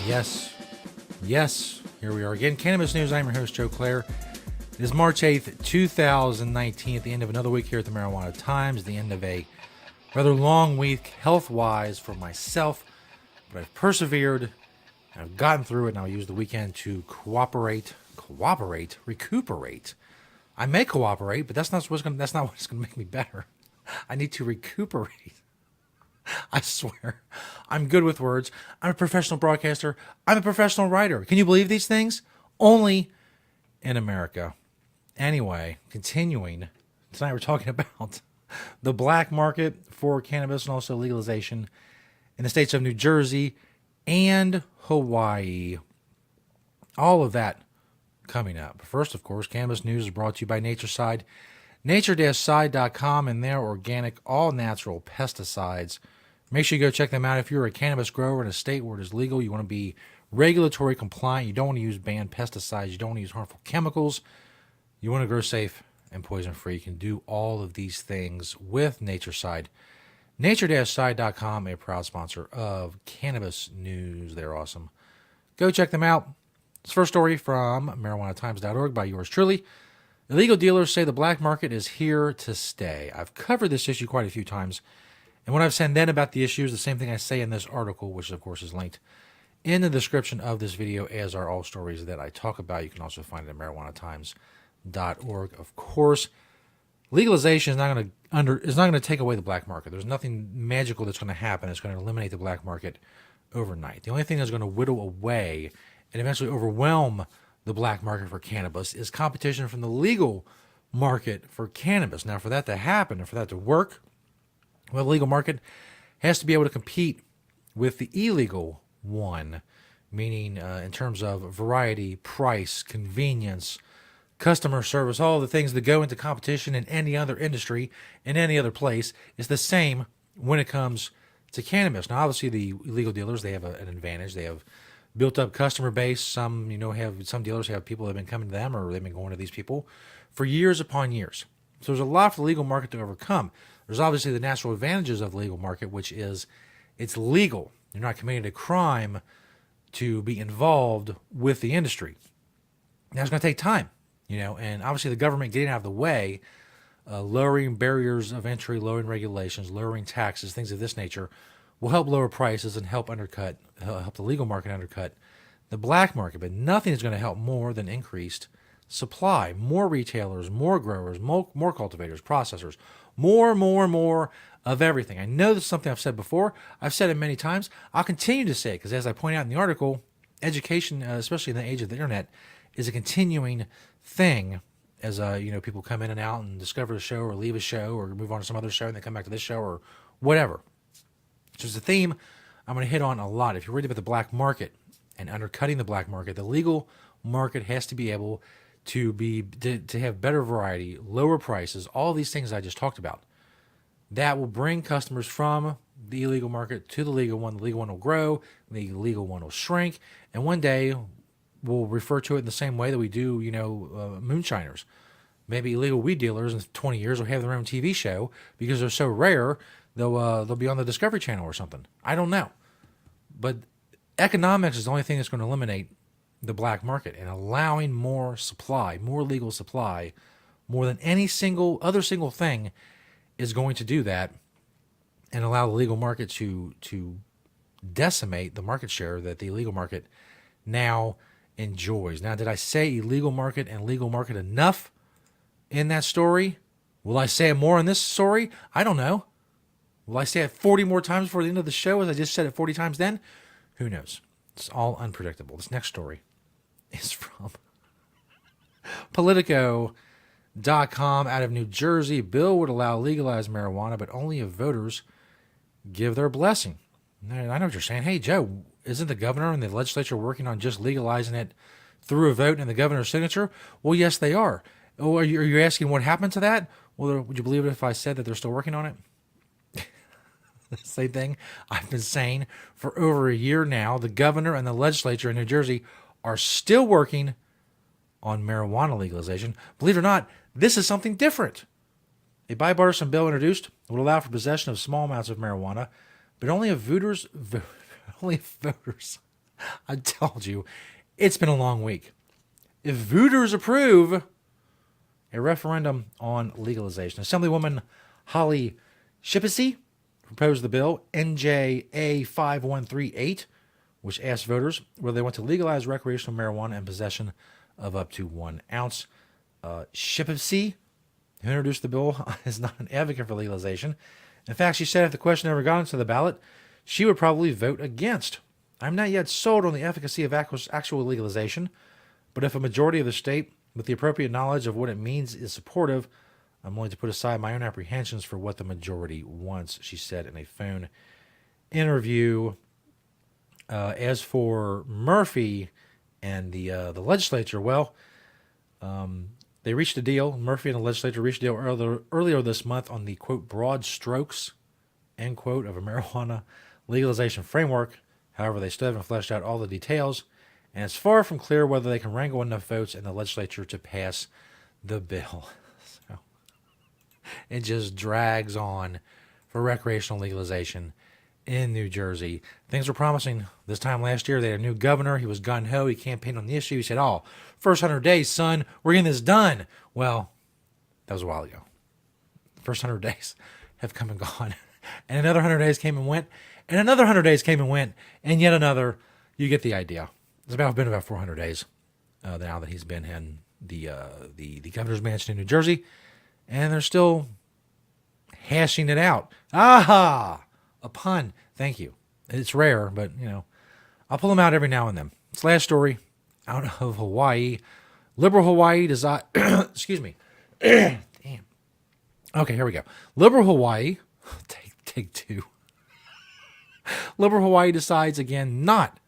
Yes, yes, here we are again. Cannabis News, I'm your host, Joe Klare. It is March 8th, 2019, at the end of another week here at the Marijuana Times, the end of a rather long week health-wise for myself, but I've persevered, I've gotten through it, and I'll use the weekend to recuperate. I may cooperate, but that's not what's going to make me better. I need to recuperate. I swear, I'm good with words. I'm a professional broadcaster. I'm a professional writer. Can you believe these things? Only in America. Anyway, continuing, tonight we're talking about the black market for cannabis and also legalization in the states of New Jersey and Hawaii. All of that coming up. First, of course, Cannabis News is brought to you by Natureside. Nature-side.com and their organic, all-natural pesticides. Make sure you go check them out. If you're a cannabis grower in a state where it is legal, you want to be regulatory compliant, you don't want to use banned pesticides, you don't want to use harmful chemicals, you want to grow safe and poison-free. You can do all of these things with Natureside. Nature-side.com, a proud sponsor of Cannabis News. They're awesome. Go check them out. This first story from marijuanatimes.org by yours truly. Illegal dealers say the black market is here to stay. I've covered this issue quite a few times. And when I've said then about the issue is the same thing I say in this article, which of course is linked in the description of this video, as are all stories that I talk about. You can also find it at marijuanatimes.org. Of course, legalization is not going to take away the black market. There's nothing magical that's going to happen. It's going to eliminate the black market overnight. The only thing that's going to whittle away and eventually overwhelm the black market for cannabis is competition from the legal market for cannabis. Now, for that to happen and for that to work, well, the legal market has to be able to compete with the illegal one, meaning in terms of variety, price, convenience, customer service, all the things that go into competition in any other industry, in any other place, is the same when it comes to cannabis. Now, obviously, the illegal dealers, they have an advantage. They have built up customer base. Some dealers have people that have been coming to them, or they've been going to these people for years upon years. So there's a lot for the legal market to overcome. There's obviously the natural advantages of the legal market, which is it's legal. You're not committing a crime to be involved with the industry. Now, it's going to take time, and obviously the government getting out of the way, lowering barriers of entry, lowering regulations, lowering taxes, things of this nature, will help lower prices and help the legal market undercut the black market. But nothing is going to help more than increased supply, more retailers, more growers, more cultivators, processors, more of everything. I know this is something I've said before. I've said it many times. I'll continue to say it because, as I point out in the article, education, especially in the age of the internet, is a continuing thing. As people come in and out and discover a show or leave a show or move on to some other show and they come back to this show or whatever. Which is a theme I'm going to hit on a lot. If you're worried about the black market and undercutting the black market, the legal market has to be able to have better variety, lower prices, all these things I just talked about. That will bring customers from the illegal market to the legal one. The legal one will grow, the legal one will shrink, and one day we'll refer to it in the same way that we do, moonshiners. Maybe illegal weed dealers in 20 years will have their own TV show because they're so rare. They'll be on the Discovery Channel or something. I don't know. But economics is the only thing that's going to eliminate the black market, and allowing more supply, more legal supply, more than any single thing is going to do that and allow the legal market to decimate the market share that the illegal market now enjoys. Now, did I say illegal market and legal market enough in that story? Will I say it more in this story? I don't know. Will I say it 40 more times before the end of the show as I just said it 40 times then? Who knows? It's all unpredictable. This next story is from Politico.com out of New Jersey. Bill would allow legalized marijuana, but only if voters give their blessing. And I know what you're saying. Hey, Joe, isn't the governor and the legislature working on just legalizing it through a vote and the governor's signature? Well, yes, they are. Oh, are you asking what happened to that? Well, would you believe it if I said that they're still working on it? Same thing I've been saying for over a year now. The governor and the legislature in New Jersey are still working on marijuana legalization. Believe it or not, this is something different. A bipartisan bill introduced would allow for possession of small amounts of marijuana, but only if voters I told you, it's been a long week. If voters approve a referendum on legalization, Assemblywoman Holly Shippesy proposed the bill NJA 5138, which asks voters whether they want to legalize recreational marijuana and possession of up to 1 ounce. Shippesy, who introduced the bill, is not an advocate for legalization. In fact, she said if the question ever got into the ballot, she would probably vote against. I'm not yet sold on the efficacy of actual legalization, but if a majority of the state with the appropriate knowledge of what it means is supportive, I'm willing to put aside my own apprehensions for what the majority wants, she said in a phone interview. As for Murphy and the legislature, well, they reached a deal. Murphy and the legislature reached a deal earlier this month on the, quote, broad strokes, end quote, of a marijuana legalization framework. However, they still haven't fleshed out all the details, and it's far from clear whether they can wrangle enough votes in the legislature to pass the bill. So it just drags on for recreational legalization in New Jersey. Things were promising this time last year. They had a new governor. He was gung-ho. He campaigned on the issue. He said, first 100 days, son, we're getting this done. Well, that was a while ago. The first 100 days have come and gone. And another 100 days came and went. And another 100 days came and went. And yet another. You get the idea. It's been about 400 days now that he's been in the governor's mansion in New Jersey. And they're still hashing it out. Aha! A pun. Thank you. It's rare, but, I'll pull them out every now and then. This last story out of Hawaii. Liberal Hawaii decides... Excuse me. Damn. Okay, here we go. Liberal Hawaii... Take two. Liberal Hawaii decides again not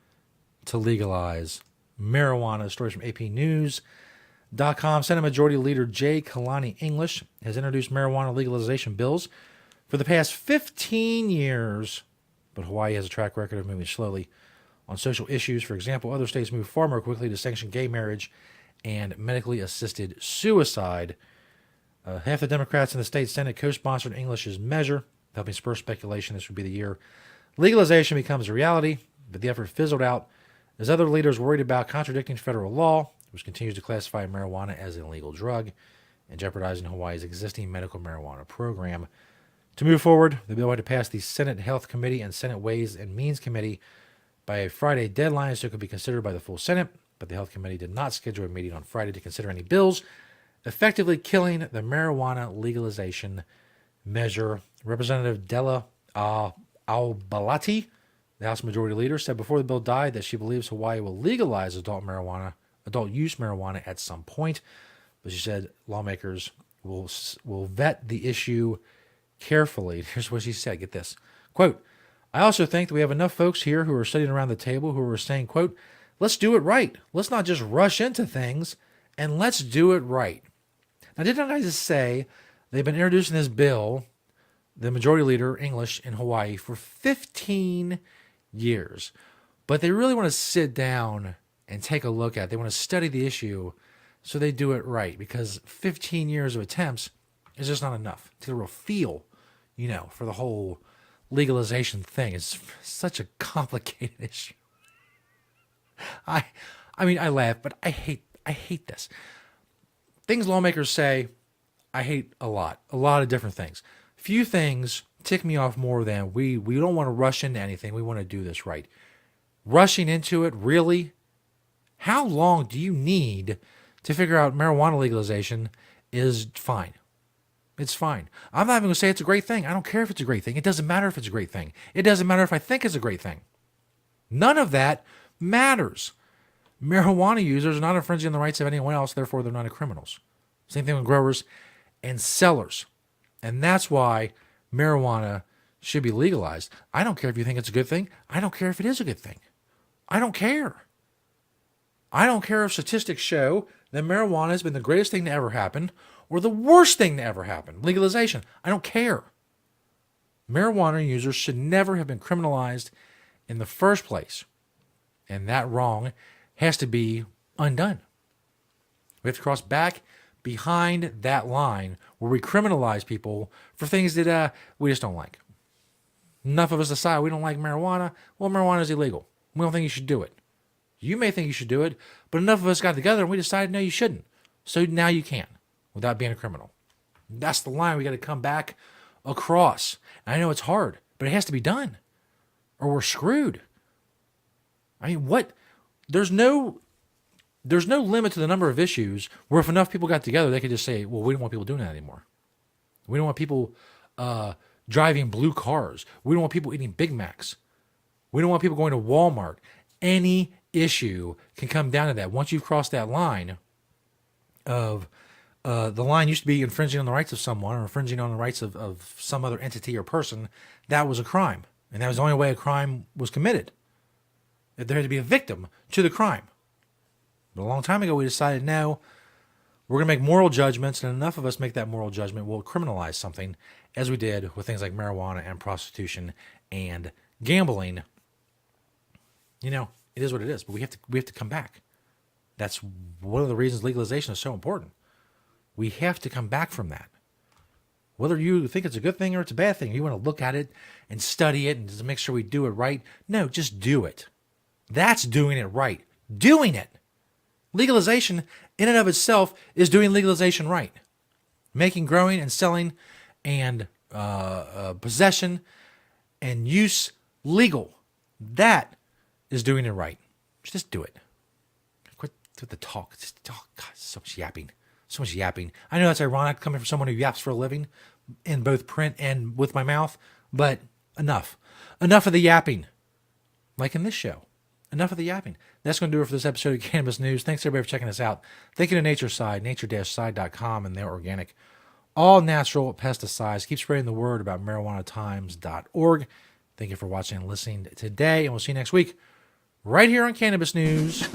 to legalize marijuana. Stories from APnews.com. Senate Majority Leader Jay Kalani English has introduced marijuana legalization bills for the past 15 years, but Hawaii has a track record of moving slowly on social issues. For example, other states move far more quickly to sanction gay marriage and medically assisted suicide. Half the Democrats in the state Senate co-sponsored English's measure, helping spur speculation this would be the year legalization becomes a reality, but the effort fizzled out as other leaders worried about contradicting federal law, which continues to classify marijuana as an illegal drug and jeopardizing Hawaii's existing medical marijuana program. To move forward, the bill had to pass the Senate Health Committee and Senate Ways and Means Committee by a Friday deadline so it could be considered by the full Senate, but the Health Committee did not schedule a meeting on Friday to consider any bills, effectively killing the marijuana legalization measure. Representative Della Al-Balati, the House Majority Leader, said before the bill died that she believes Hawaii will legalize adult use marijuana at some point, but she said lawmakers will vet the issue carefully. Here's what she said. Get this. Quote, I also think that we have enough folks here who are sitting around the table who are saying, quote, let's do it right. Let's not just rush into things, and let's do it right. Now, didn't I just say they've been introducing this bill, the Majority Leader, English, in Hawaii for 15 years, but they really want to sit down and take a look at it. They want to study the issue so they do it right, because 15 years of attempts is just not enough to get a real feel, for the whole legalization thing. It's such a complicated issue. I laugh, but I hate this. Things lawmakers say, I hate a lot of different things. Few things tick me off more than we don't want to rush into anything. We want to do this right. Rushing into it, really? How long do you need to figure out marijuana legalization is fine? It's fine. I'm not even going to say it's a great thing. I don't care if it's a great thing. It doesn't matter if it's a great thing. It doesn't matter if I think it's a great thing. None of that matters. Marijuana users are not infringing on the rights of anyone else, therefore they're not criminals. Same thing with growers and sellers. And that's why marijuana should be legalized. I don't care if you think it's a good thing. I don't care if it is a good thing. I don't care. I don't care if statistics show that marijuana has been the greatest thing to ever happen or the worst thing to ever happen. Legalization. I don't care. Marijuana users should never have been criminalized in the first place. And that wrong has to be undone. We have to cross back behind that line where we criminalize people for things that we just don't like. Enough of us decide we don't like marijuana. Well, marijuana is illegal. We don't think you should do it. You may think you should do it, but enough of us got together and we decided, no, you shouldn't. So now you can without being a criminal. That's the line we got to come back across. And I know it's hard, but it has to be done or we're screwed. I mean, what? There's no limit to the number of issues where if enough people got together, they could just say, well, we don't want people doing that anymore. We don't want people driving blue cars. We don't want people eating Big Macs. We don't want people going to Walmart. Any issue can come down to that. Once you've crossed that line of the line used to be infringing on the rights of someone or infringing on the rights of some other entity or person, that was a crime. And that was the only way a crime was committed. There had to be a victim to the crime. But a long time ago, we decided, no, we're going to make moral judgments, and enough of us make that moral judgment, we'll criminalize something, as we did with things like marijuana and prostitution and gambling. You know, it is what it is, but we have to come back. That's one of the reasons legalization is so important. We have to come back from that. Whether you think it's a good thing or it's a bad thing, you want to look at it and study it and just make sure we do it right. No, just do it. That's doing it right. Doing it. Legalization in and of itself is doing legalization right. Making, growing, and selling and possession and use legal. That is doing it right. Just do it. Quit with the talk. Just talk. God, so much yapping. So much yapping. I know that's ironic coming from someone who yaps for a living in both print and with my mouth, but enough. Enough of the yapping. Like in this show. Enough of the yapping. That's going to do it for this episode of Cannabis News. Thanks everybody for checking us out. Thank you to Nature Side, nature-side.com, and they're organic. All natural pesticides. Keep spreading the word about marijuanatimes.org. Thank you for watching and listening today, and we'll see you next week right here on Cannabis News.